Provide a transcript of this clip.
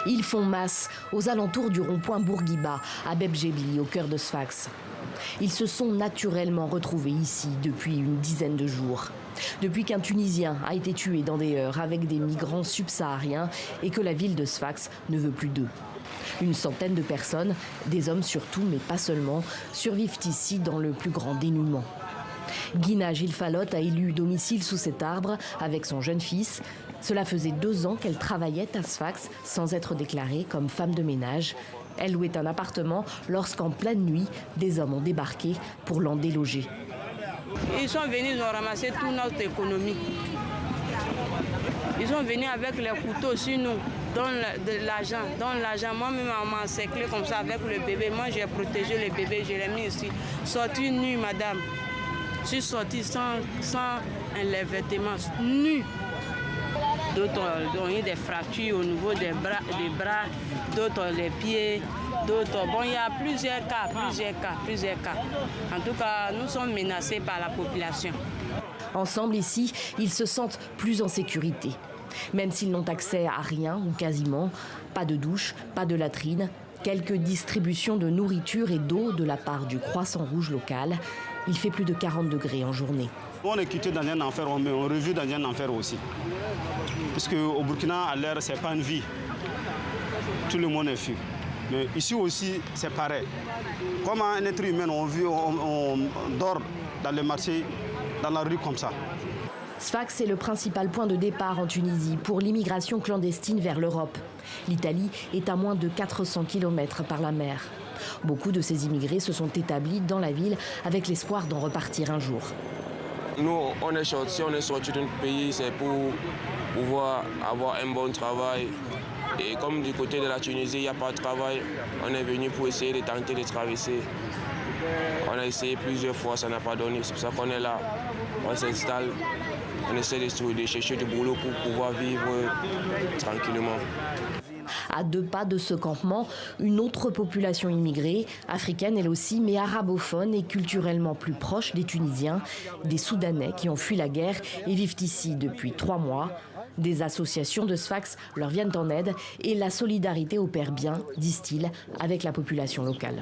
Ils font masse aux alentours du rond-point Bourguiba, à Bebjebli, au cœur de Sfax. Ils se sont naturellement retrouvés ici depuis une dizaine de jours. Depuis qu'un Tunisien a été tué dans des heurts avec des migrants subsahariens et que la ville de Sfax ne veut plus d'eux. Une centaine de personnes, des hommes surtout, mais pas seulement, survivent ici dans le plus grand dénuement. Guina Gilfalot a élu domicile sous cet arbre avec son jeune fils. Cela faisait 2 ans qu'elle travaillait à Sfax sans être déclarée comme femme de ménage. Elle louait un appartement lorsqu'en pleine nuit, des hommes ont débarqué pour l'en déloger. Ils sont venus, ils ont ramassé toute notre économie. Ils sont venus avec les couteaux sur nous, de l'argent. Moi-même, on m'a encerclé comme ça avec le bébé. Moi, j'ai protégé le bébé, je l'ai mis ici. Sortie nue, madame. Je suis sortie sans les vêtements, nue. D'autres ont eu des fractures au niveau des bras, d'autres les pieds, d'autres. Bon, il y a plusieurs cas. En tout cas, nous sommes menacés par la population. Ensemble ici, ils se sentent plus en sécurité. Même s'ils n'ont accès à rien ou quasiment, pas de douche, pas de latrine, quelques distributions de nourriture et d'eau de la part du Croissant Rouge local. Il fait plus de 40 degrés en journée. On est quitté dans un enfer, on revit dans un enfer aussi. Parce qu'au Burkina, à l'air, ce n'est pas une vie. Tout le monde est fui. Mais ici aussi, c'est pareil. Comme un être humain, on dort dans le marché, dans la rue comme ça. Sfax est le principal point de départ en Tunisie pour l'immigration clandestine vers l'Europe. L'Italie est à moins de 400 km par la mer. Beaucoup de ces immigrés se sont établis dans la ville avec l'espoir d'en repartir un jour. Nous, on est sorti d'un pays, c'est pour pouvoir avoir un bon travail. Et comme du côté de la Tunisie, il n'y a pas de travail, on est venu pour essayer de tenter de traverser. On a essayé plusieurs fois, ça n'a pas donné. C'est pour ça qu'on est là, on s'installe, on essaie de chercher du boulot pour pouvoir vivre tranquillement. À 2 pas de ce campement, une autre population immigrée, africaine elle aussi, mais arabophone et culturellement plus proche des Tunisiens, des Soudanais qui ont fui la guerre et vivent ici depuis 3 mois. Des associations de Sfax leur viennent en aide et la solidarité opère bien, disent-ils, avec la population locale.